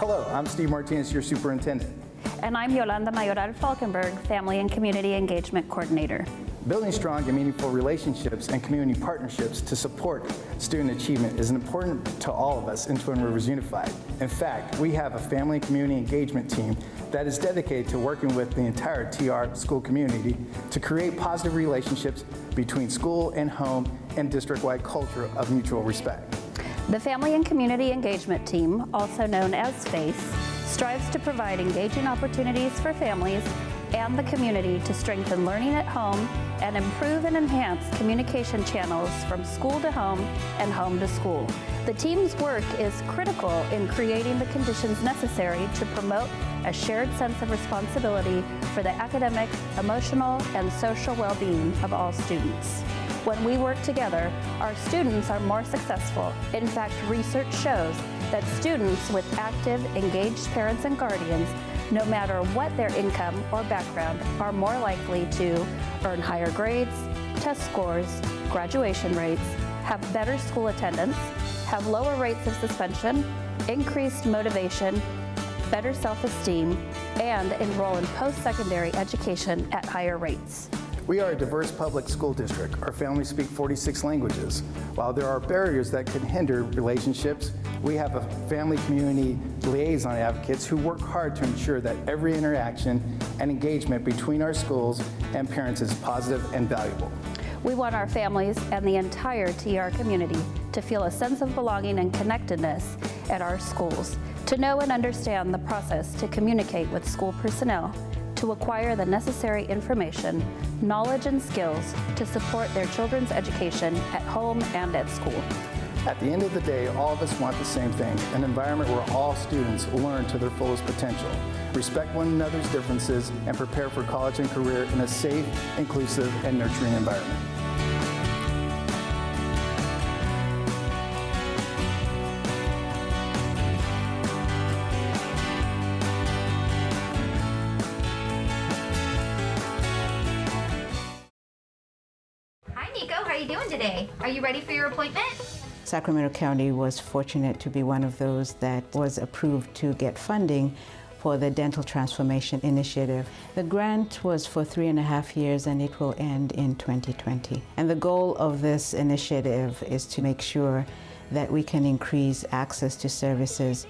Hello, I'm Steve Martinez, your superintendent. And I'm Yolanda Mayoral Falkenberg, Family and Community Engagement Coordinator. Building strong and meaningful relationships and community partnerships to support student achievement is important to all of us in Twin Rivers Unified. In fact, we have a family and community engagement team that is dedicated to working with the entire TR school community to create positive relationships between school and home and district-wide culture of mutual respect. The Family and Community Engagement Team, also known as FACE, strives to provide engaging opportunities for families and the community to strengthen learning at home and improve and enhance communication channels from school to home and home to school. The team's work is critical in creating the conditions necessary to promote a shared sense of responsibility for the academic, emotional, and social well-being of all students. When we work together, our students are more successful. In fact, research shows that students with active, engaged parents and guardians, no matter what their income or background, are more likely to earn higher grades, test scores, graduation rates, have better school attendance, have lower rates of suspension, increased motivation, better self-esteem, and enroll in post-secondary education at higher rates. We are a diverse public school district. Our families speak 46 languages. While there are barriers that can hinder relationships, we have a family community liaison advocates who work hard to ensure that every interaction and engagement between our schools and parents is positive and valuable. We want our families and the entire TR community to feel a sense of belonging and connectedness at our schools, to know and understand the process to communicate with school personnel, to acquire the necessary information, knowledge, and skills to support their children's education at home and at school. At the end of the day, all of us want the same thing, an environment where all students learn to their fullest potential, respect one another's differences, and prepare for college and career in a safe, inclusive, and nurturing environment. How are you doing today? Are you ready for your appointment? Sacramento County was fortunate to be one of those that was approved to get funding for the Dental Transformation Initiative. The grant was for 3.5 years and it will end in 2020. And the goal of this initiative is to make sure that we can increase access to services,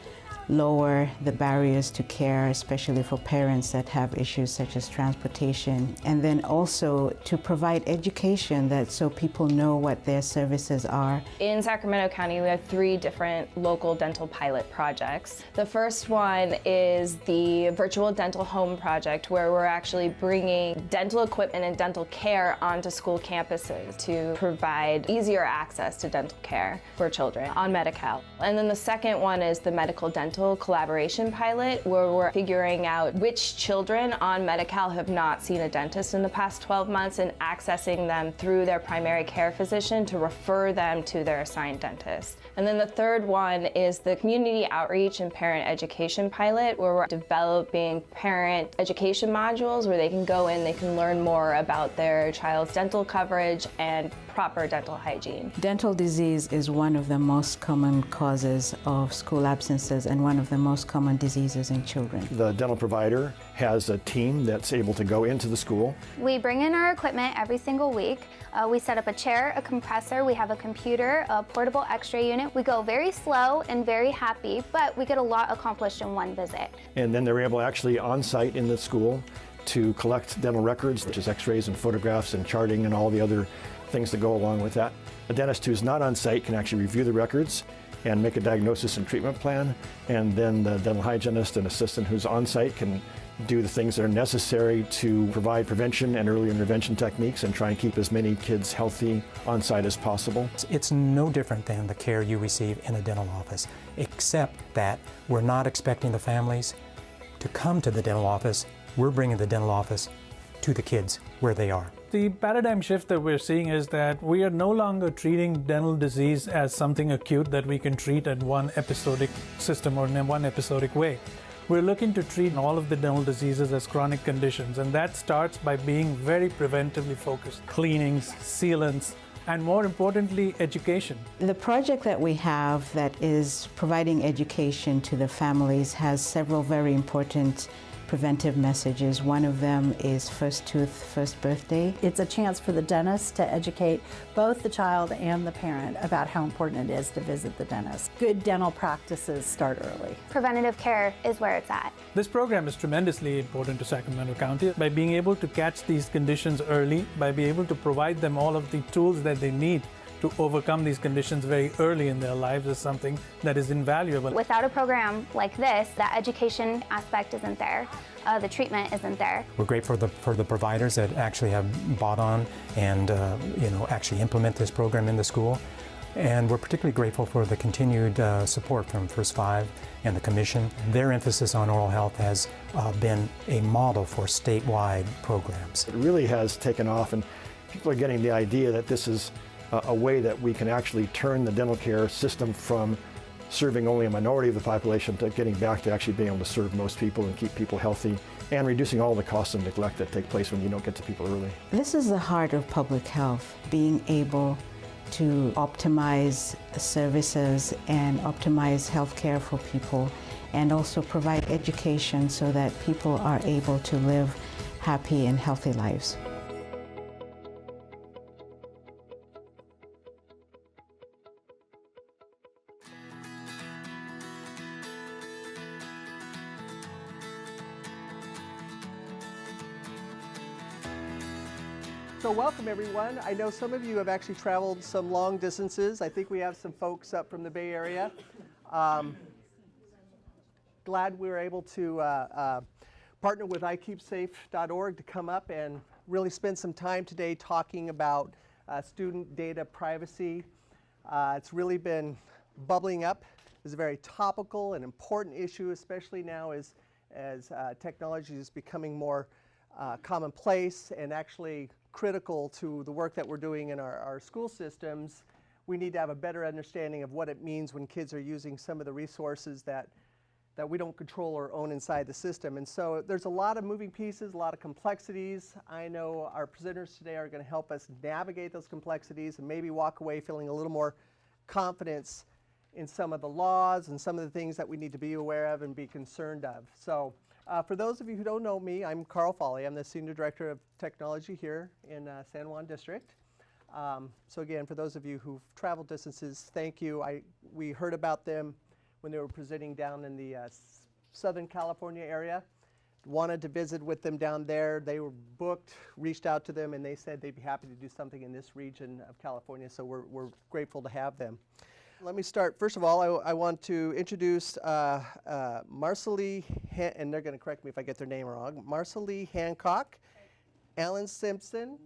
lower the barriers to care, especially for parents that have issues such as transportation, and then also to provide education so people know what their services are. In Sacramento County, we have 3 different local dental pilot projects. The first one is the Virtual Dental Home Project, where we're actually bringing dental equipment and dental care onto school campuses to provide easier access to dental care for children on Medi-Cal. And then the second one is the Medical Dental Collaboration Pilot, where we're figuring out which children on Medi-Cal have not seen a dentist in the past 12 months and accessing them through their primary care physician to refer them to their assigned dentist. And then the third one is the Community Outreach and Parent Education Pilot, where we're developing parent education modules where they can go in, they can learn more about their child's dental coverage and proper dental hygiene. Dental disease is one of the most common causes of school absences and one of the most common diseases in children. The dental provider has a team that's able to go into the school. We bring in our equipment every single week. We set up a chair, a compressor, we have a computer, a portable x-ray unit. We go very slow and very happy, but we get a lot accomplished in one visit. And then they're able actually on-site in the school to collect dental records, such as x-rays and photographs and charting and all the other things that go along with that. A dentist who's not on site can actually review the records and make a diagnosis and treatment plan, and then the dental hygienist and assistant who's on site can do the things that are necessary to provide prevention and early intervention techniques and try and keep as many kids healthy on site as possible. It's no different than the care you receive in a dental office, except that we're not expecting the families to come to the dental office. We're bringing the dental office to the kids where they are. The paradigm shift that we're seeing is that we are no longer treating dental disease as something acute that we can treat at one episodic system or in one episodic way. We're looking to treat all of the dental diseases as chronic conditions, and that starts by being very preventively focused. Cleanings, sealants, and more importantly, education. The project that we have that is providing education to the families has several very important preventive messages. One of them is first tooth, first birthday. It's a chance for the dentist to educate both the child and the parent about how important it is to visit the dentist. Good dental practices start early. Preventative care is where it's at. This program is tremendously important to Sacramento County by being able to catch these conditions early, by being able to provide them all of the tools that they need to overcome these conditions very early in their lives is something that is invaluable. Without a program like this, that education aspect isn't there. The treatment isn't there. We're grateful for the providers that actually have bought on and actually implement this program in the school. And we're particularly grateful for the continued support from First Five and the Commission. Their emphasis on oral health has been a model for statewide programs. It really has taken off, and people are getting the idea that this is a way that we can actually turn the dental care system from serving only a minority of the population to getting back to actually being able to serve most people and keep people healthy, and reducing all the costs and neglect that take place when you don't get to people early. This is the heart of public health, being able to optimize services and optimize health care for people, and also provide education so that people are able to live happy and healthy lives. So welcome everyone. I know some of you have actually traveled some long distances. I think we have some folks up from the Bay Area. Glad we were able to partner with IKeepSafe.org to come up and really spend some time today talking about student data privacy. It's really been bubbling up. It's a very topical and important issue, especially now as technology is becoming more commonplace and actually critical to the work that we're doing in our school systems. We need to have a better understanding of what it means when kids are using some of the resources that we don't control or own inside the system. And so there's a lot of moving pieces, a lot of complexities. I know our presenters today are going to help us navigate those complexities and maybe walk away feeling a little more confidence in some of the laws and some of the things that we need to be aware of and be concerned of. So for those of you who don't know me, I'm Carl Foley. I'm the Senior Director of Technology here in San Juan District. So again, for those of you who've traveled distances, thank you. We heard about them when they were presenting down in the Southern California area. Wanted to visit with them down there. They were booked, reached out to them, and they said they'd be happy to do something in this region of California, so we're grateful to have them. Let me start. First of all, I want to introduce Marcelie, and they're going to correct me if I get their name wrong, Marcelie Hancock, Alan Simpson,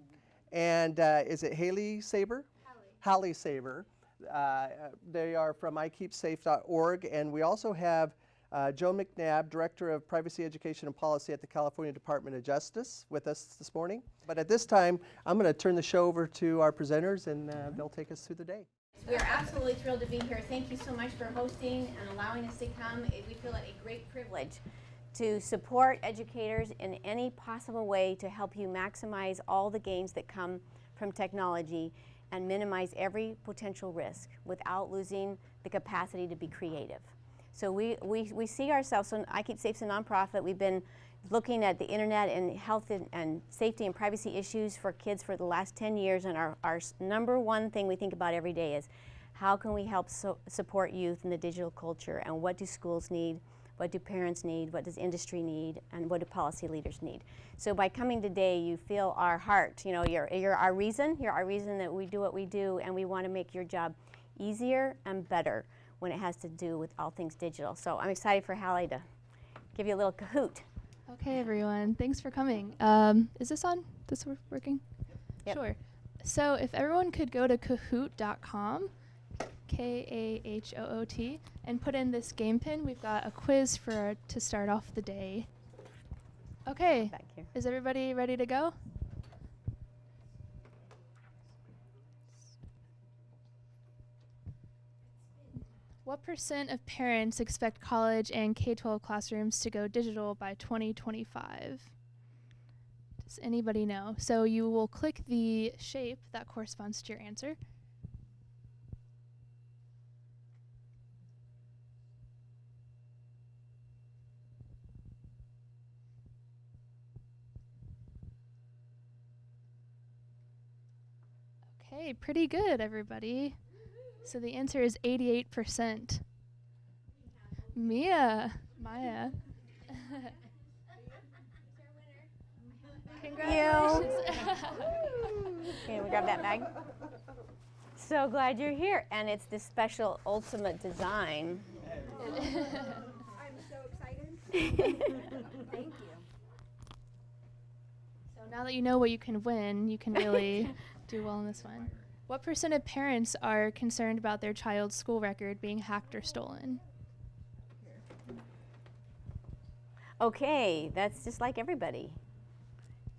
and is it Haley Saber? Hallie Saber. They are from IKeepSafe.org, and we also have Joe McNabb, Director of Privacy Education and Policy at the California Department of Justice, with us this morning. But at this time, I'm going to turn the show over to our presenters, and they'll take us through the day. We are absolutely thrilled to be here. Thank you so much for hosting and allowing us to come. We feel it a great privilege to support educators in any possible way to help you maximize all the gains that come from technology and minimize every potential risk without losing the capacity to be creative. So we see ourselves, so IKeepSafe's a nonprofit. We've been looking at the internet and health and safety and privacy issues for kids for the last 10 years, and our number one thing we think about every day is how can we help support youth in the digital culture, and what do schools need, what do parents need, what does industry need, and what do policy leaders need. So by coming today, you feel our heart. You know, you're our reason that we do what we do, and we want to make your job easier and better when it has to do with all things digital. So I'm excited for Hallie to give you a little Kahoot. Okay, everyone, thanks for coming. Is this on? This working? Yep. Sure. So if everyone could go to kahoot.com, K-A-H-O-O-T, and put in this game pin, we've got a quiz to start off the day. Okay, Back here. is everybody ready to go? What % of parents expect college and K-12 classrooms to go digital by 2025? Does anybody know? So you will click the shape that corresponds to your answer. Okay, pretty good, everybody. So the answer is 88%. Maya. Congratulations. Okay, we grab that bag. So glad you're here, and it's this special ultimate design. I'm so excited. Thank you. So now that you know what you can win, you can really do well in this one. What % of parents are concerned about their child's school record being hacked or stolen? Okay, that's just like everybody.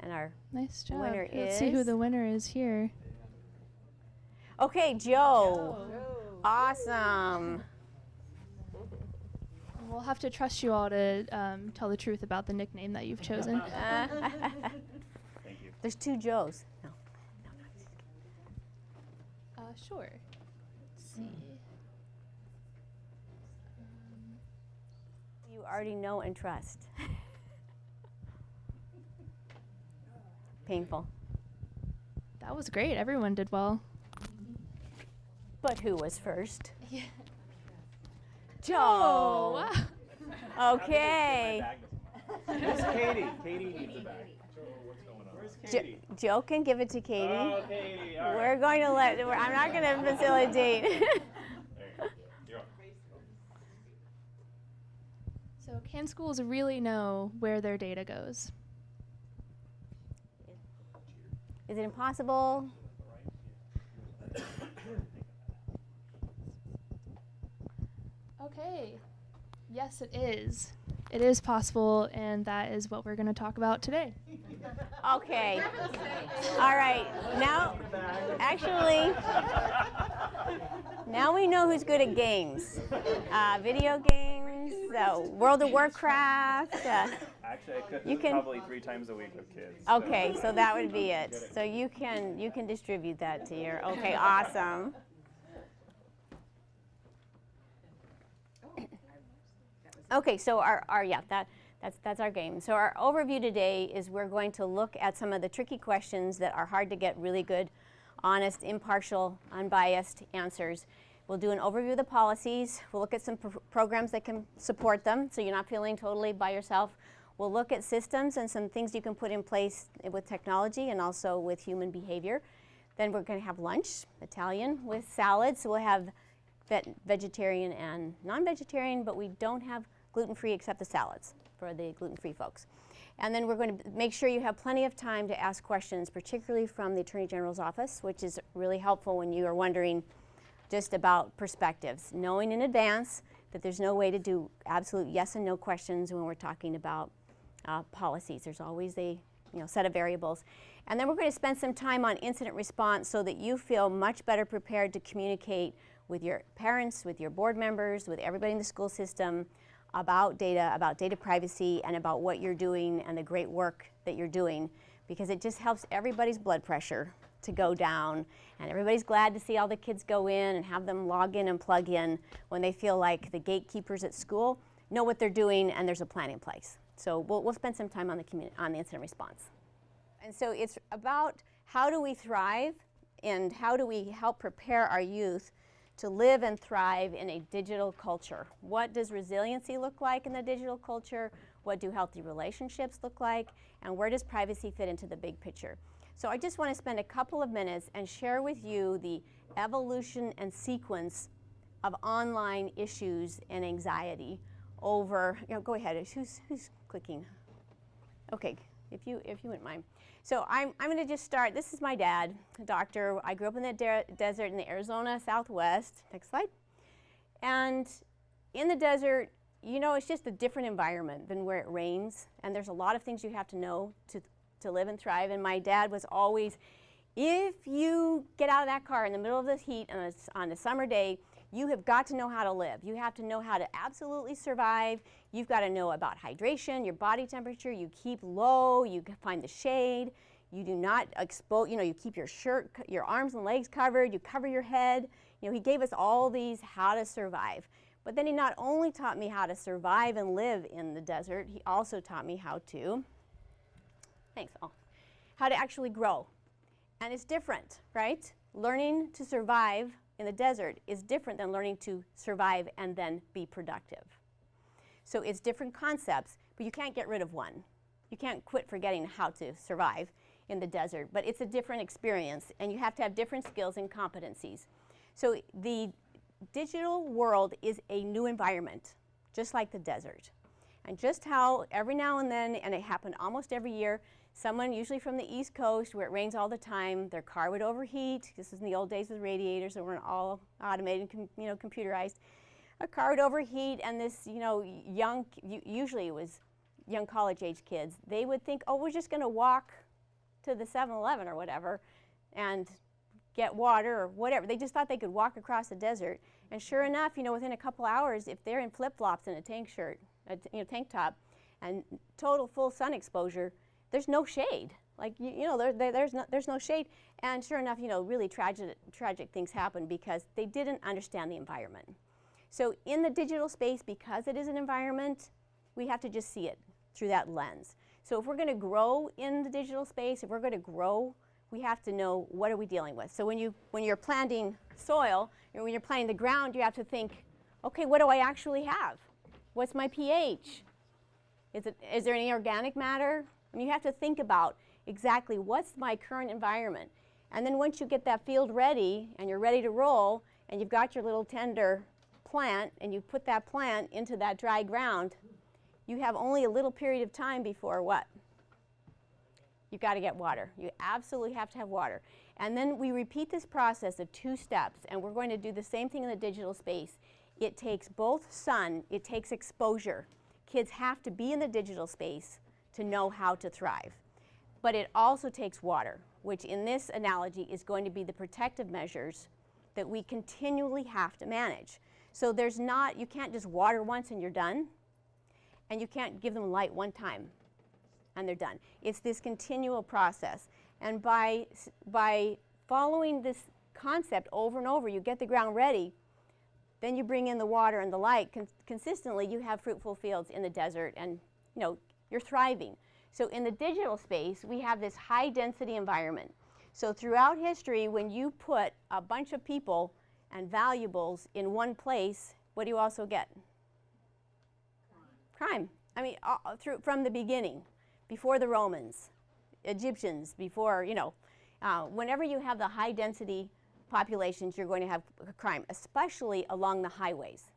And our Nice job. winner Let's see who is- the winner is here. Okay, Joe. Awesome. We'll have to trust you all to tell the truth about the nickname that you've chosen. Thank you. There's 2 Joes. No. Sure. Let's see. You already know and trust. Painful. That was great. Everyone did well. But who was first? Yeah. Joe. Wow. Okay. Where's Katie? Katie needs a bag. Joe, what's going on? Where's Katie? Joe can give it to Katie. Oh, Katie. All right. We're going to I'm not going to facilitate. There you go. You're on. So can schools really know where their data goes? Is it impossible? Okay. Yes, it is. It is possible, and that is what we're going to talk about today. Okay. All right. Now, actually, now we know who's good at games. Video games, World of Warcraft. Actually, I cook you can, probably 3 times a week with kids. Okay, so that would be it. So you can distribute that to your. Okay, awesome. Okay, so that's our game. So our overview today is we're going to look at some of the tricky questions that are hard to get really good, honest, impartial, unbiased answers. We'll do an overview of the policies. We'll look at some programs that can support them, so you're not feeling totally by yourself. We'll look at systems and some things you can put in place with technology and also with human behavior. Then we're going to have lunch, Italian, with salads. So we'll have vegetarian and non-vegetarian, but we don't have gluten-free except the salads for the gluten-free folks. And then we're going to make sure you have plenty of time to ask questions, particularly from the Attorney General's office, which is really helpful when you are wondering just about perspectives. Knowing in advance that there's no way to do absolute yes and no questions when we're talking about policies. There's always a set of variables. And then we're going to spend some time on incident response so that you feel much better prepared to communicate with your parents, with your board members, with everybody in the school system about data privacy, and about what you're doing and the great work that you're doing, because it just helps everybody's blood pressure to go down, and everybody's glad to see all the kids go in and have them log in and plug in when they feel like the gatekeepers at school know what they're doing and there's a plan in place. So we'll spend some time on the incident response. And so it's about how do we thrive and how do we help prepare our youth to live and thrive in a digital culture. What does resiliency look like in the digital culture? What do healthy relationships look like? And where does privacy fit into the big picture? So I just want to spend a couple of minutes and share with you the evolution and sequence of online issues and anxiety over, go ahead, who's clicking? Okay, if you wouldn't mind. So I'm going to just start. This is my dad, a doctor. I grew up in the desert in the Arizona Southwest. Next slide. And in the desert, it's just a different environment than where it rains. And there's a lot of things you have to know to live and thrive. And my dad was always If you get out of that car in the middle of the heat on a summer day, you have got to know how to live. You have to know how to absolutely survive. You've got to know about hydration, your body temperature. You keep low. You find the shade. You do not expose, you keep your shirt, your arms and legs covered. You cover your head. He gave us all these how to survive. But then he not only taught me how to survive and live in the desert, he also taught me how to, how to actually grow. And it's different, right? Learning to survive in the desert is different than learning to survive and then be productive. So it's different concepts, but you can't get rid of one. You can't quit forgetting how to survive in the desert, but it's a different experience, and you have to have different skills and competencies. So the digital world is a new environment, just like the desert. And just how every now and then, and it happened almost every year, someone, usually from the East Coast where it rains all the time, their car would overheat. This was in the old days with radiators that weren't all automated, computerized. A car would overheat, and this, usually it was young college-age kids. They would think, oh, we're just going to walk to the 7-Eleven or whatever and get water or whatever. They just thought they could walk across the desert. And sure enough, within a couple hours, if they're in flip-flops and a tank shirt, tank top, and total full sun exposure, there's no shade. There's no shade. And sure enough, really tragic things happen because they didn't understand the environment. So in the digital space, because it is an environment, we have to just see it through that lens. So if we're going to grow in the digital space, if we're going to grow, we have to know what are we dealing with. So when you're planting soil, when you're planting the ground, you have to think, okay, what do I actually have? What's my pH? Is there any organic matter? You have to think about exactly what's my current environment. And then once you get that field ready and you're ready to roll and you've got your little tender plant and you put that plant into that dry ground, you have only a little period of time before what? You've got to get water. You absolutely have to have water. And then we repeat this process of 2 steps, and we're going to do the same thing in the digital space. It takes both sun, it takes exposure. Kids have to be in the digital space to know how to thrive. But it also takes water, which in this analogy is going to be the protective measures that we continually have to manage. So you can't just water once and you're done, and you can't give them light one time and they're done. It's this continual process. And by following this concept over and over, you get the ground ready, then you bring in the water and the light. Consistently, you have fruitful fields in the desert, and you're thriving. So in the digital space, we have this high density environment. So throughout history, when you put a bunch of people and valuables in one place, what do you also get? Crime. From the beginning, before the Romans, Egyptians, before, whenever you have the high density populations, you're going to have crime, especially along the highways.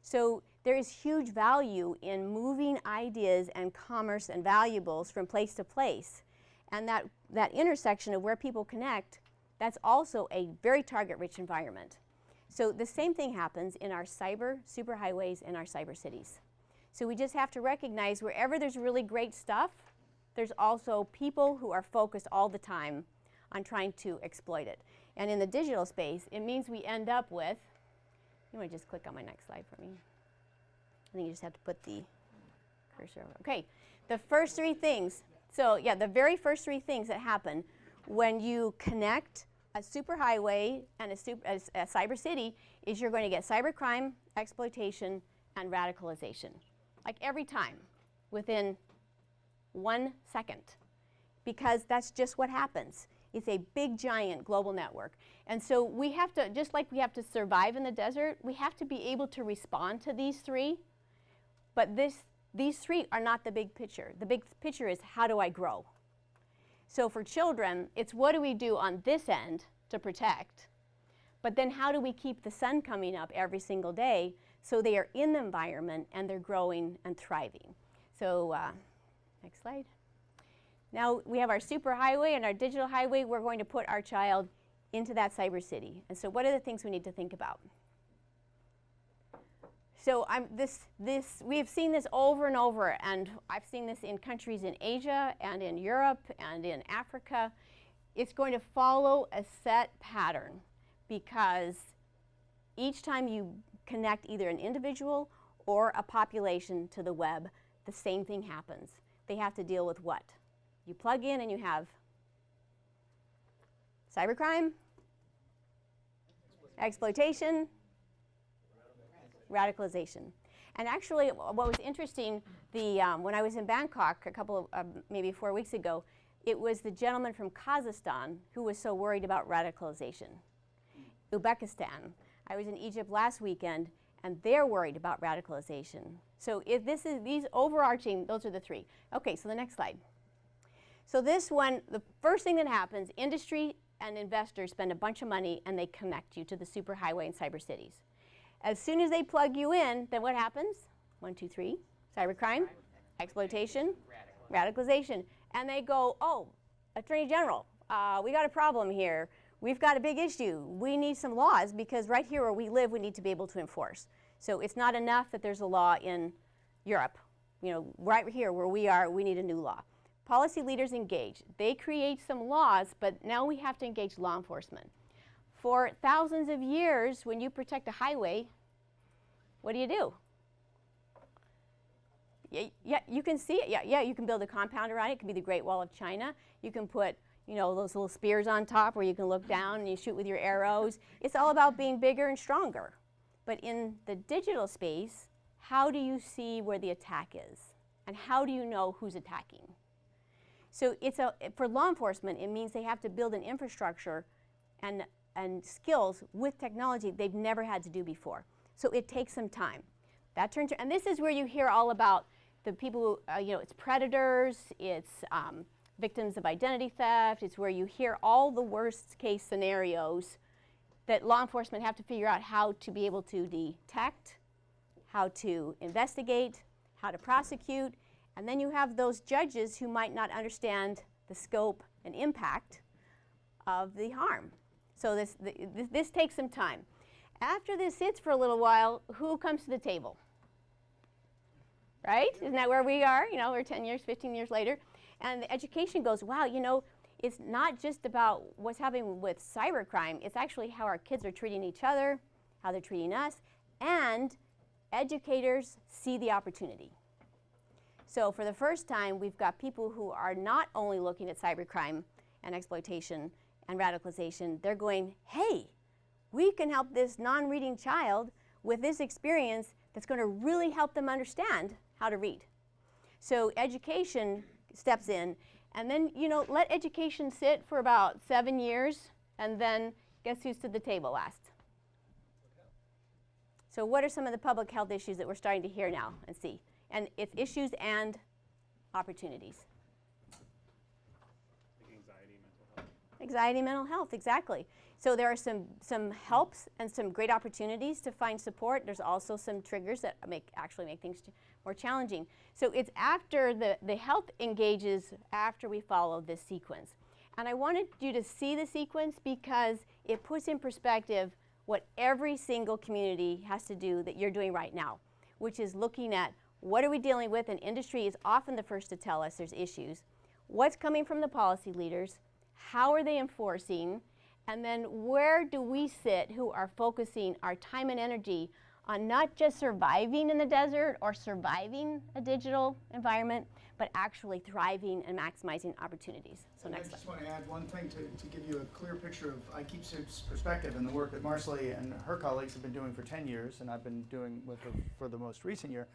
So there is huge value in moving ideas and commerce and valuables from place to place. And that intersection of where people connect, that's also a very target-rich environment. So the same thing happens in our cyber superhighways and our cyber cities. So we just have to recognize wherever there's really great stuff, there's also people who are focused all the time on trying to exploit it. And in the digital space, it means we end up with, you want to just click on my next slide for me? I think you just have to put the cursor over. Okay, the first 3 things. So yeah, the very first 3 things that happen when you connect a superhighway and a cyber city is you're going to get cybercrime, exploitation, and radicalization. Like every time, within 1 second, because that's just what happens. It's a big, giant global network. And so we have to, just like we have to survive in the desert, we have to be able to respond to these 3. But these 3 are not the big picture. The big picture is, how do I grow? So for children, it's what do we do on this end to protect? But then how do we keep the sun coming up every single day so they are in the environment and they're growing and thriving? So next slide. Now we have our superhighway and our digital highway. We're going to put our child into that cyber city. And so what are the things we need to think about? So we have seen this over and over, and I've seen this in countries in Asia and in Europe and in Africa. it's going to follow a set pattern, because each time you connect either an individual or a population to the web, the same thing happens. They have to deal with what? You plug in and you have cybercrime, exploitation, radicalization. And actually, what was interesting, when I was in Bangkok a couple of, maybe 4 weeks ago, it was the gentleman from Kazakhstan who was so worried about radicalization. Uzbekistan. I was in Egypt last weekend, and they're worried about radicalization. So if this is these overarching, those are the three. Okay, so the next slide. So this one, the first thing that happens, industry and investors spend a bunch of money and they connect you to the superhighway and cyber cities. As soon as they plug you in, then what happens? 1, 2, 3, cybercrime, exploitation, radicalization. And they go, oh, Attorney General, we got a problem here. We've got a big issue. We need some laws, because right here where we live, we need to be able to enforce. So it's not enough that there's a law in Europe. You know, right here where we are, we need a new law. Policy leaders engage. They create some laws, but now we have to engage law enforcement. For thousands of years, when you protect a highway, what do? Yeah, you can see it. Yeah, you can build a compound around it. It can be the Great Wall of China. You can put, you know, those little spears on top where you can look down and you shoot with your arrows. It's all about being bigger and stronger. But in the digital space, how do you see where the attack is? And how do you know who's attacking? So for law enforcement, it means they have to build an infrastructure and skills with technology they've never had to do before. So it takes some time. That turns, and this is where you hear all about the people who, you know, it's predators, it's victims of identity theft, it's where you hear all the worst case scenarios that law enforcement have to figure out how to be able to detect, how to investigate, how to prosecute, and then you have those judges who might not understand the scope and impact of the harm. So this takes some time. After this sits for a little while, who comes to the table? Right? Isn't that where we are? You know, we're 10 years, 15 years later. And the education goes, wow, you know, it's not just about what's happening with cybercrime. It's actually how our kids are treating each other, how they're treating us, and educators see the opportunity. So for the first time, we've got people who are not only looking at cybercrime and exploitation and radicalization, they're going, hey, we can help this non-reading child with this experience that's going to really help them understand how to read. So education steps in, and then, you know, let education sit for about 7 years, and then guess who's to the table last? So what are some of the public health issues that we're starting to hear now and see? And it's issues and opportunities. Anxiety, mental health, exactly. So there are some helps and some great opportunities to find support. There's also some triggers that actually make things more challenging. So it's after the health engages after we follow this sequence. And I wanted you to see the sequence because it puts in perspective what every single community has to do that you're doing right now, which is looking at what are we dealing with, and industry is often the first to tell us there's issues. What's coming from the policy leaders? How are they enforcing? And then where do we sit who are focusing our time and energy on not just surviving in the desert or surviving a digital environment, but actually thriving and maximizing opportunities. So next slide. I just want to add one thing to give you a clear picture of iKeepSafe's perspective and the work that Marcelly and her colleagues have been doing for 10 years, and I've been doing with her for the most recent year.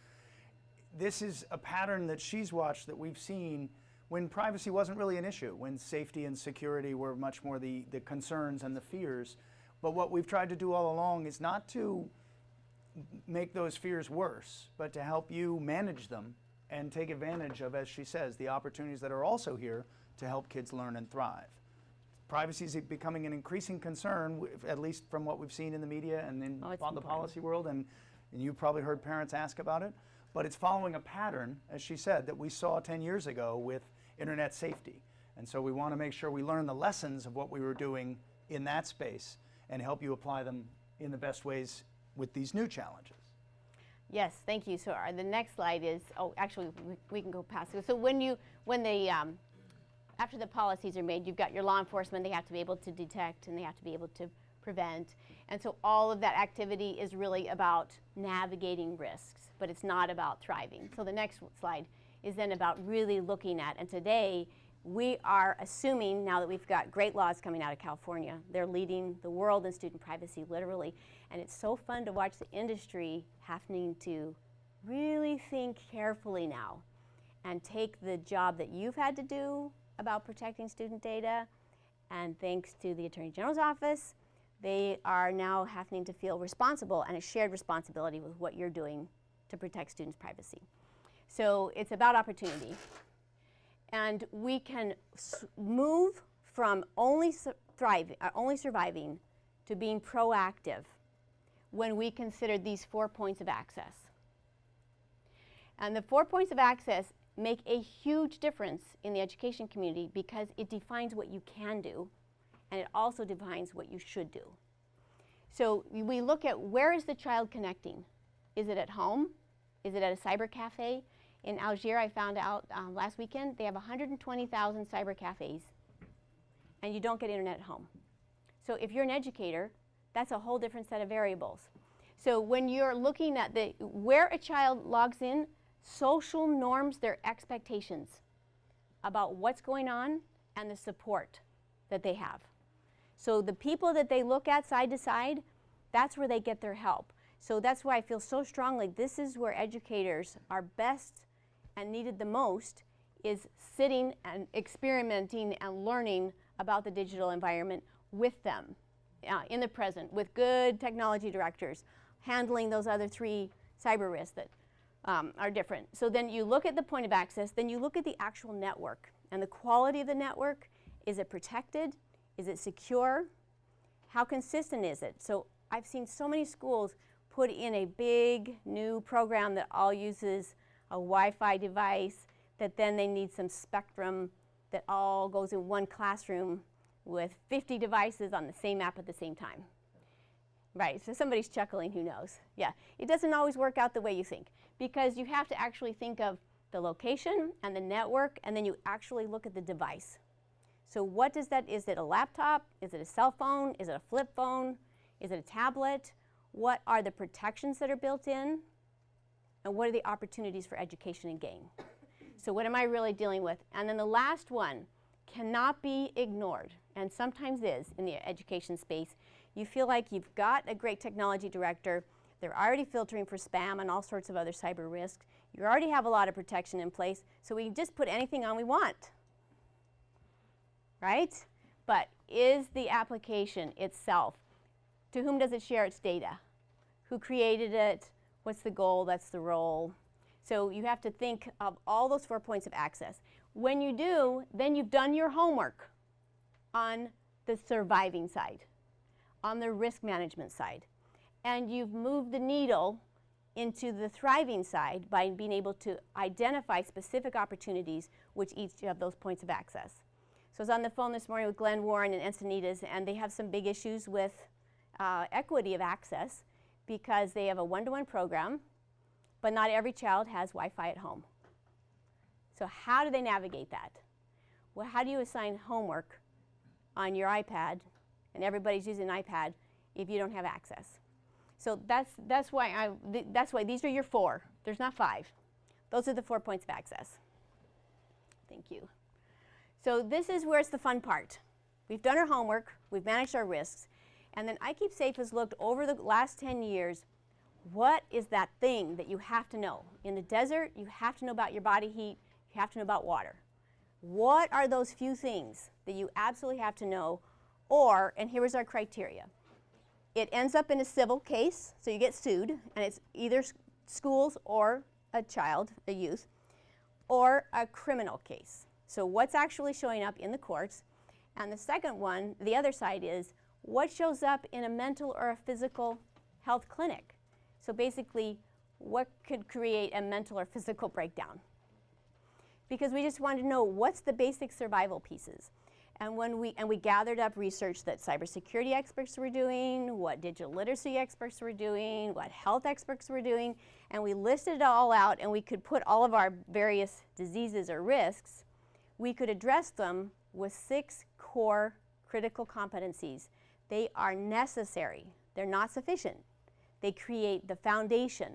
This is a pattern that she's watched that we've seen when privacy wasn't really an issue, when safety and security were much more the concerns and the fears. But what we've tried to do all along is not to make those fears worse, but to help you manage them and take advantage of, as she says, the opportunities that are also here to help kids learn and thrive. Privacy is becoming an increasing concern, at least from what we've seen in the media and in the policy world, and you've probably heard parents ask about it. But it's following a pattern, as she said, that we saw 10 years ago with internet safety. And so we want to make sure we learn the lessons of what we were doing in that space and help you apply them in the best ways with these new challenges. Yes, thank you. So the next slide is, oh, actually, we can go past it. So when the after the policies are made, you've got your law enforcement, they have to be able to detect and they have to be able to prevent. And so all of that activity is really about navigating risks, but it's not about thriving. So the next slide is then about really looking at, and today we are assuming, now that we've got great laws coming out of California, they're leading the world in student privacy literally, and it's so fun to watch the industry having to really think carefully now and take the job that you've had to do about protecting student data, and thanks to the Attorney General's office, they are now having to feel responsible and a shared responsibility with what you're doing to protect students' privacy. So it's about opportunity. And we can move from only surviving to being proactive when we consider these 4 points of access. And the 4 points of access make a huge difference in the education community because it defines what you can do, and it also defines what you should do. So we look at, where is the child connecting? Is it at home? Is it at a cyber cafe? In Algiers, I found out last weekend, they have 120,000 cyber cafes, and you don't get internet at home. So if you're an educator, that's a whole different set of variables. So when you're looking at where a child logs in, social norms their expectations about what's going on and the support that they have. So the people that they look at side to side, that's where they get their help. So that's why I feel so strongly this is where educators are best and needed the most, is sitting and experimenting and learning about the digital environment with them in the present, with good technology directors, handling those other 3 cyber risks that are different. So then you look at the point of access, then you look at the actual network and the quality of the network. Is it protected? Is it secure? How consistent is it? So I've seen so many schools put in a big new program that all uses a Wi-Fi device, that then they need some spectrum that all goes in one classroom with 50 devices on the same app at the same time. Right, so somebody's chuckling, who knows? Yeah, it doesn't always work out the way you think, because you have to actually think of the location and the network, and then you actually look at the device. So what does that, is it a laptop? Is it a cell phone? Is it a flip phone? Is it a tablet? What are the protections that are built in? And what are the opportunities for education and gain? So what am I really dealing with? And then the last one cannot be ignored, and sometimes is in the education space. You feel like you've got a great technology director, they're already filtering for spam and all sorts of other cyber risks. You already have a lot of protection in place, so we can just put anything on we want, right? But is the application itself, to whom does it share its data? Who created it? What's the goal? That's the role. So you have to think of all those 4 points of access. When you do, then you've done your homework on the surviving side, on the risk management side. And you've moved the needle into the thriving side by being able to identify specific opportunities which each have those points of access. So I was on the phone this morning with Glenn Warren and Encinitas, and they have some big issues with equity of access because they have a one-to-one program, but not every child has Wi-Fi at home. So how do they navigate that? Well, how do you assign homework on your iPad, and everybody's using an iPad, if you don't have access? So that's why these are your 4. There's not 5. Those are the 4 points of access. Thank you. So this is where it's the fun part. We've done our homework, we've managed our risks, and then iKeepSafe has looked over the last 10 years, what is that thing that you have to know? In the desert, you have to know about your body heat, you have to know about water. What are those few things that you absolutely have to know? Or, and here is our criteria. It ends up in a civil case, so you get sued, and it's either schools or a child, a youth, or a criminal case. So what's actually showing up in the courts? And the second one, the other side, is what shows up in a mental or a physical health clinic? So basically, what could create a mental or physical breakdown? Because we just wanted to know what's the basic survival pieces. And when we gathered up research that cybersecurity experts were doing, what digital literacy experts were doing, what health experts were doing, and we listed it all out, and we could put all of our various diseases or risks. we could address them with 6 core critical competencies. They are necessary. They're not sufficient. They create the foundation,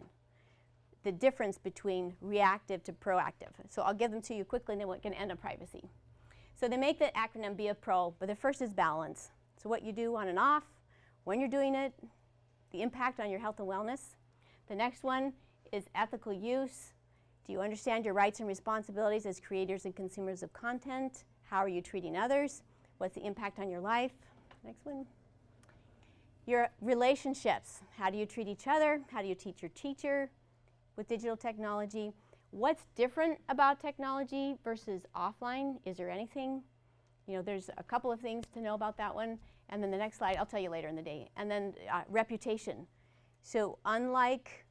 the difference between reactive to proactive. So I'll give them to you quickly and then we're going to end on privacy. So they make the acronym be a pro, but the first is balance. So what you do on and off, when you're doing it, the impact on your health and wellness. The next one is ethical use. Do you understand your rights and responsibilities as creators and consumers of content? How are you treating others? What's the impact on your life? Next one. Your relationships. How do you treat each other? How do you teach your teacher with digital technology? What's different about technology versus offline? Is there anything? You know, there's a couple of things to know about that one. And then the next slide, I'll tell you later in the day. And then reputation. So unlike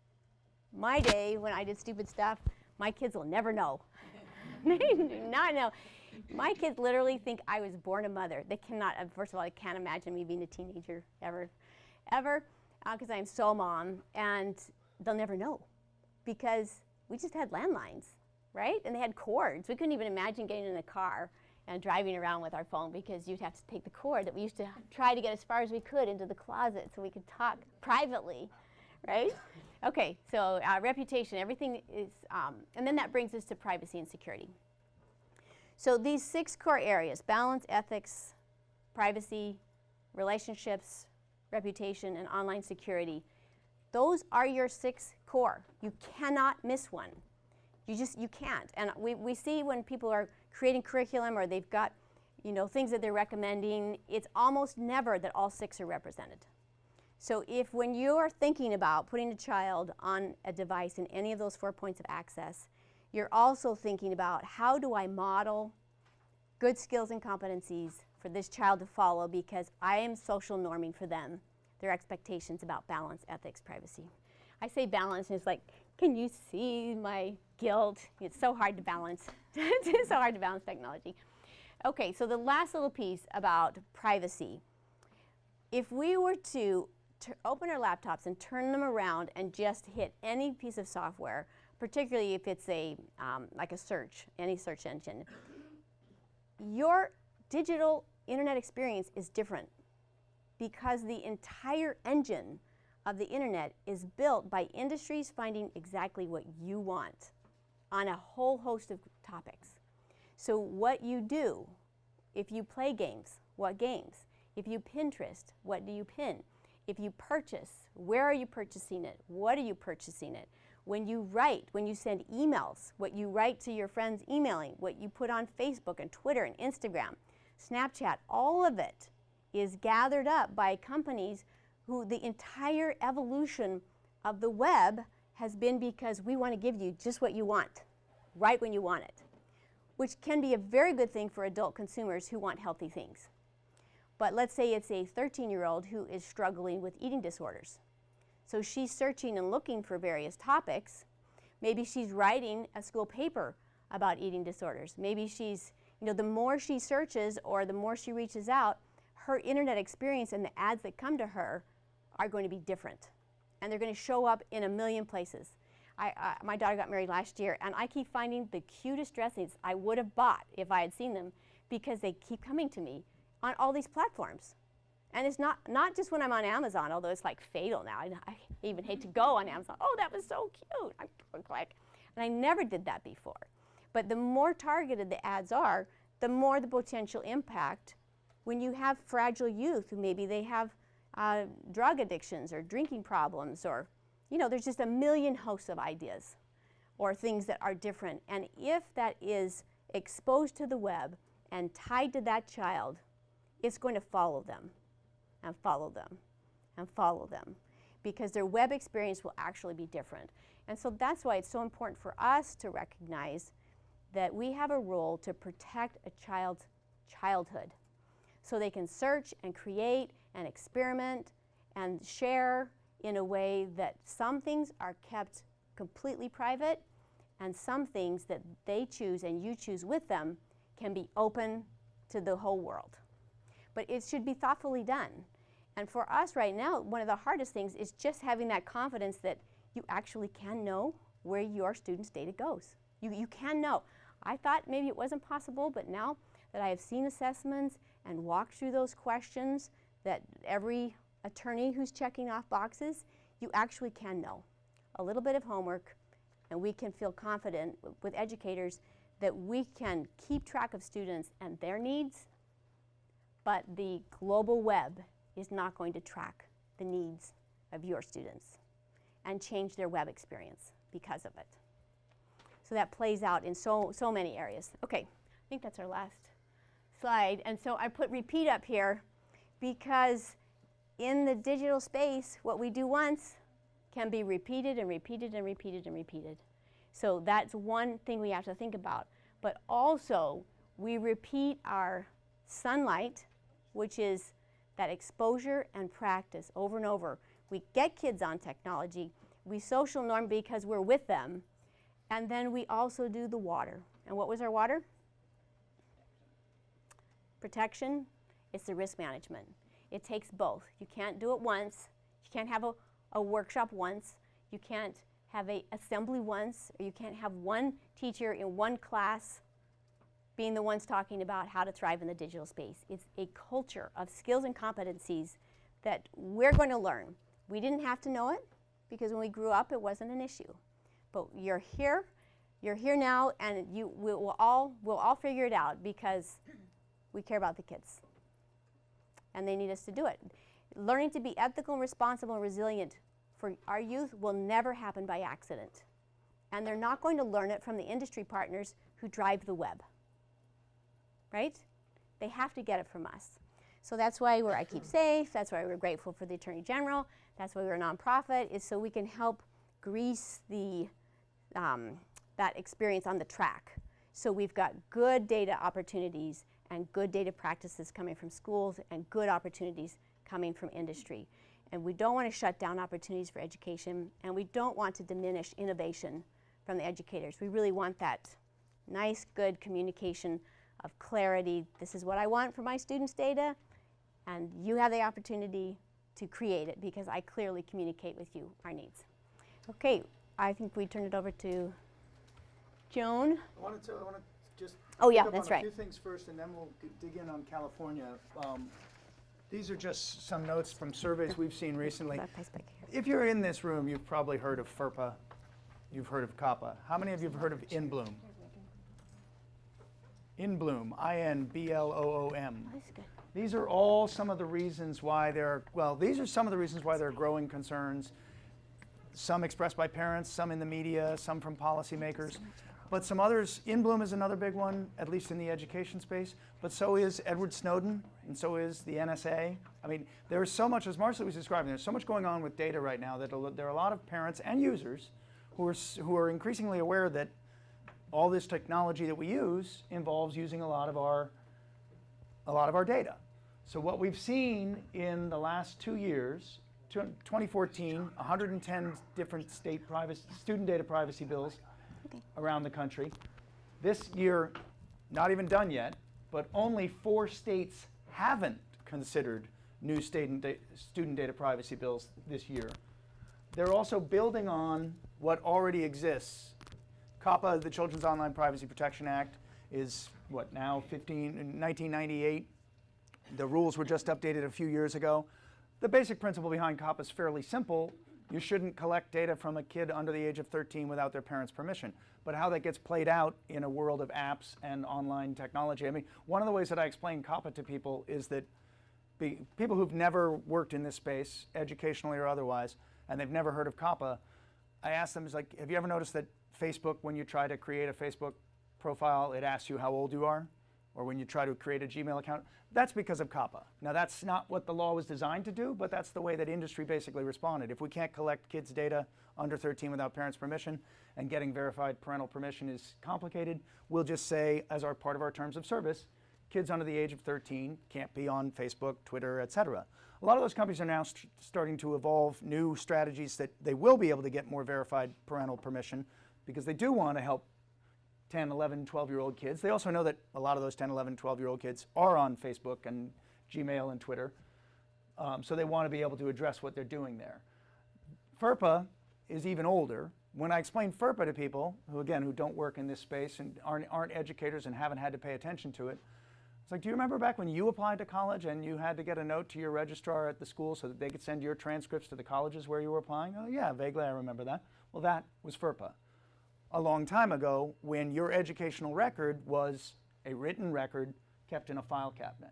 my day when I did stupid stuff, my kids will never know. They do not know. My kids literally think I was born a mother. They cannot, first of all, I can't imagine me being a teenager ever, because I'm so mom. And they'll never know because we just had landlines, right? And they had cords. We couldn't even imagine getting in a car and driving around with our phone because you'd have to take the cord that we used to try to get as far as we could into the closet so we could talk privately, right? Okay, so reputation, everything is, and then that brings us to privacy and security. So these 6 core areas, balance, ethics, privacy, relationships, reputation, and online security, those are your 6 core. You cannot miss one. You can't. And we see when people are creating curriculum or they've got, you know, things that they're recommending, it's almost never that all 6 are represented. So if when you're thinking about putting a child on a device in any of those 4 points of access, you're also thinking about how do I model good skills and competencies for this child to follow because I am social norming for them, their expectations about balance, ethics, privacy. I say balance and it's like, can you see my guilt? It's so hard to balance. It's so hard to balance technology. Okay, so the last little piece about privacy. If we were to open our laptops and turn them around and just hit any piece of software, particularly if it's a like a search, any search engine, your digital internet experience is different because the entire engine of the internet is built by industries finding exactly what you want on a whole host of topics. So what you do, if you play games, what games? If you Pinterest, what do you pin? If you purchase, where are you purchasing it? What are you purchasing it? When you write, when you send emails, what you write to your friends emailing, what you put on Facebook and Twitter and Instagram, Snapchat, all of it is gathered up by companies who the entire evolution of the web has been because we want to give you just what you want, right when you want it, which can be a very good thing for adult consumers who want healthy things. But let's say it's a 13-year-old who is struggling with eating disorders. So she's searching and looking for various topics. Maybe she's writing a school paper about eating disorders. Maybe she's, you know, the more she searches or the more she reaches out, her internet experience and the ads that come to her are going to be different. And they're going to show up in a million places. My daughter got married last year, and I keep finding the cutest dresses I would have bought if I had seen them because they keep coming to me on all these platforms. And it's not just when I'm on Amazon, although it's like fatal now. I even hate to go on Amazon. Oh, that was so cute. I click. And I never did that before. But the more targeted the ads are, the more the potential impact when you have fragile youth who maybe they have drug addictions or drinking problems or, you know, there's just a million hosts of ideas or things that are different. And if that is exposed to the web and tied to that child, it's going to follow them and follow them and follow them because their web experience will actually be different. And so that's why it's so important for us to recognize that we have a role to protect a child's childhood so they can search and create and experiment and share in a way that some things are kept completely private and some things that they choose and you choose with them can be open to the whole world. But it should be thoughtfully done. And for us right now, one of the hardest things is just having that confidence that you actually can know where your student's data goes. You can know. I thought maybe it wasn't possible, but now that I have seen assessments and walked through those questions that every attorney who's checking off boxes, you actually can know a little bit of homework, and we can feel confident with educators that we can keep track of students and their needs, but the global web is not going to track the needs of your students and change their web experience because of it. So that plays out in so many areas. Okay, I think that's our last slide. And so I put repeat up here because in the digital space, what we do once can be repeated and repeated and repeated and repeated. So that's one thing we have to think about. But also, we repeat our sunlight, which is that exposure and practice over and over. We get kids on technology, we social norm because we're with them, and then we also do the water. And what was our water? Protection. It's the risk management. It takes both. You can't do it once. You can't have a workshop once. You can't have an assembly once, or you can't have one teacher in one class being the ones talking about how to thrive in the digital space. It's a culture of skills and competencies that we're going to learn. We didn't have to know it because when we grew up it wasn't an issue. But you're here now, and we'll all figure it out because we care about the kids. And they need us to do it. Learning to be ethical, responsible, and resilient for our youth will never happen by accident. And they're not going to learn it from the industry partners who drive the web. Right? They have to get it from us. So that's why I Keep Safe, that's why we're grateful for the Attorney General, that's why we're a nonprofit, is so we can help grease that experience on the track. So we've got good data opportunities and good data practices coming from schools and good opportunities coming from industry. And we don't want to shut down opportunities for education, and we don't want to diminish innovation from the educators. We really want that nice, good communication of clarity. This is what I want for my students' data, and you have the opportunity to create it because I clearly communicate with you our needs. Okay, I think we turn it over to Joan. I want to just Oh yeah, pick up that's on right. a few things first, and then we'll dig in on California. These are just some notes from surveys we've seen recently. If you're in this room, you've probably heard of FERPA. You've heard of COPPA. How many of you have heard of InBloom? InBloom, INBLOOM. These are all some of the reasons why there are growing concerns. Some expressed by parents, some in the media, some from policymakers. But some others, InBloom is another big one, at least in the education space, but so is Edward Snowden, and so is the NSA. I mean, there is so much, as Marcia was describing, there's so much going on with data right now that there are a lot of parents and users who are increasingly aware that all this technology that we use involves using a lot of our data. So what we've seen in the last 2 years, 2014, 110 different student data privacy bills around the country. This year, not even done yet, but only 4 states haven't considered new student data privacy bills this year. They're also building on what already exists. COPPA, the Children's Online Privacy Protection Act, is what now, 1998. The rules were just updated a few years ago. The basic principle behind COPPA is fairly simple. You shouldn't collect data from a kid under the age of 13 without their parents' permission. But how that gets played out in a world of apps and online technology, I mean, one of the ways that I explain COPPA to people is that people who've never worked in this space, educationally or otherwise, and they've never heard of COPPA, I ask them, have you ever noticed that Facebook, when you try to create a Facebook profile, it asks you how old you are? Or when you try to create a Gmail account? That's because of COPPA. Now, that's not what the law was designed to do, but that's the way that industry basically responded. If we can't collect kids' data under 13 without parents' permission, and getting verified parental permission is complicated, we'll just say, as part of our terms of service, kids under the age of 13 can't be on Facebook, Twitter, et cetera. A lot of those companies are now starting to evolve new strategies that they will be able to get more verified parental permission because they do want to help 10, 11, 12-year-old kids. They also know that a lot of those 10, 11, 12-year-old kids are on Facebook and Gmail and Twitter. So they want to be able to address what they're doing there. FERPA is even older. When I explain FERPA to people who don't work in this space and aren't educators and haven't had to pay attention to it, it's like, do you remember back when you applied to college and you had to get a note to your registrar at the school so that they could send your transcripts to the colleges where you were applying? Oh yeah, vaguely I remember that. Well, that was FERPA. A long time ago, when your educational record was a written record kept in a file cabinet.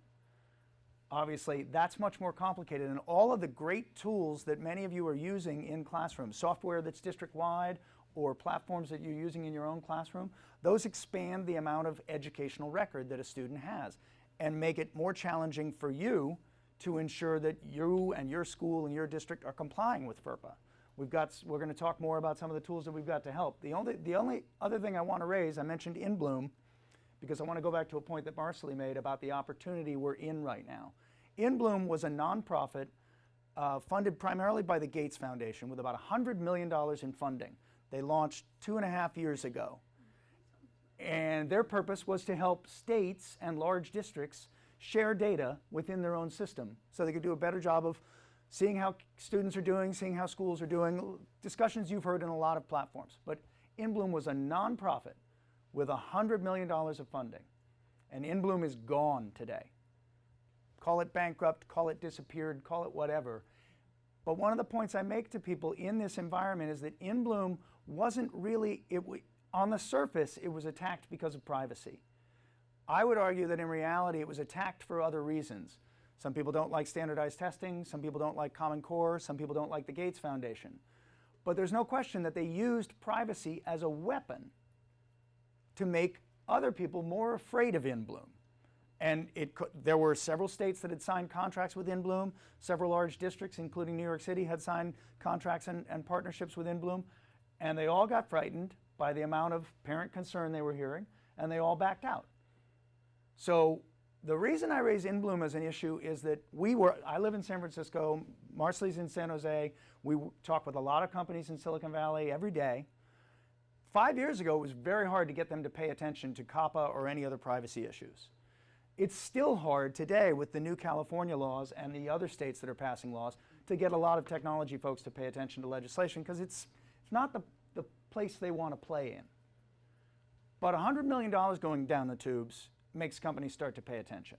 Obviously, that's much more complicated, and all of the great tools that many of you are using in classrooms, software that's district-wide or platforms that you're using in your own classroom, those expand the amount of educational record that a student has and make it more challenging for you to ensure that you and your school and your district are complying with FERPA. We're going to talk more about some of the tools that we've got to help. The only other thing I want to raise, I mentioned In Bloom, because I want to go back to a point that Marcely made about the opportunity we're in right now. In Bloom was a nonprofit funded primarily by the Gates Foundation with about $100 million in funding. They launched 2.5 years ago. And their purpose was to help states and large districts share data within their own system so they could do a better job of seeing how students are doing, seeing how schools are doing, discussions you've heard in a lot of platforms. But In Bloom was a nonprofit with $100 million of funding. And In Bloom is gone today. Call it bankrupt, call it disappeared, call it whatever. But one of the points I make to people in this environment is that In Bloom wasn't really, on the surface, it was attacked because of privacy. I would argue that in reality it was attacked for other reasons. Some people don't like standardized testing, some people don't like Common Core, some people don't like the Gates Foundation. But there's no question that they used privacy as a weapon to make other people more afraid of In Bloom. And there were several states that had signed contracts with In Bloom. Several large districts, including New York City, had signed contracts and partnerships with In Bloom. And they all got frightened by the amount of parent concern they were hearing, and they all backed out. So the reason I raise In Bloom as an issue is that I live in San Francisco, Marcely's in San Jose. We talk with a lot of companies in Silicon Valley every day. 5 years ago, it was very hard to get them to pay attention to COPPA or any other privacy issues. It's still hard today with the new California laws and the other states that are passing laws to get a lot of technology folks to pay attention to legislation because it's not the place they want to play in. But $100 million going down the tubes makes companies start to pay attention.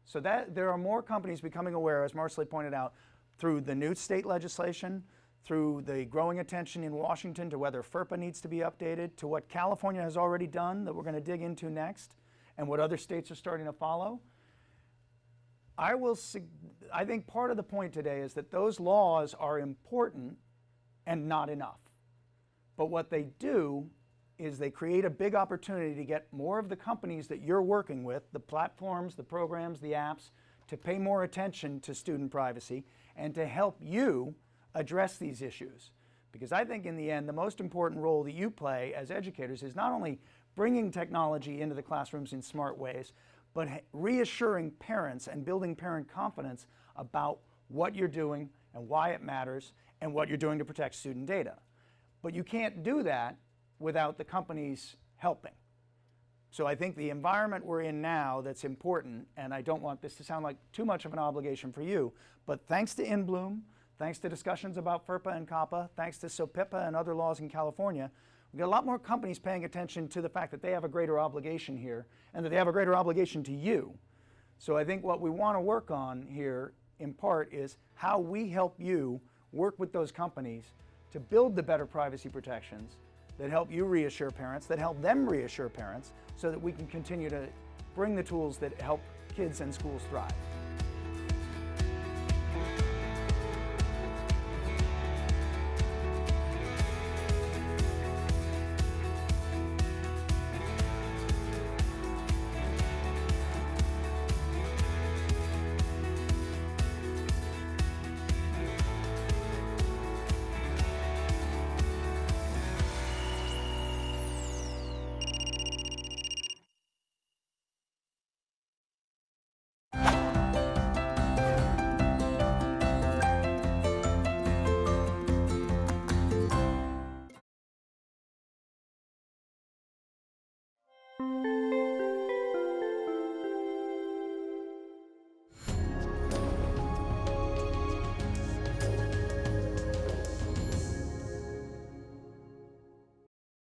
So that there are more companies becoming aware, as Marcely pointed out, through the new state legislation, through the growing attention in Washington to whether FERPA needs to be updated, to what California has already done that we're going to dig into next, and what other states are starting to follow. I think part of the point today is that those laws are important and not enough. But what they do is they create a big opportunity to get more of the companies that you're working with, the platforms, the programs, the apps, to pay more attention to student privacy and to help you address these issues. Because I think in the end, the most important role that you play as educators is not only bringing technology into the classrooms in smart ways, but reassuring parents and building parent confidence about what you're doing and why it matters and what you're doing to protect student data. But you can't do that without the companies helping. So I think the environment we're in now that's important, and I don't want this to sound like too much of an obligation for you, but thanks to In Bloom, thanks to discussions about FERPA and COPPA, thanks to SOPIPA and other laws in California, we've got a lot more companies paying attention to the fact that they have a greater obligation here and that they have a greater obligation to you. So I think what we want to work on here, in part, is how we help you work with those companies to build the better privacy protections that help you reassure parents, that help them reassure parents, so that we can continue to bring the tools that help kids and schools thrive.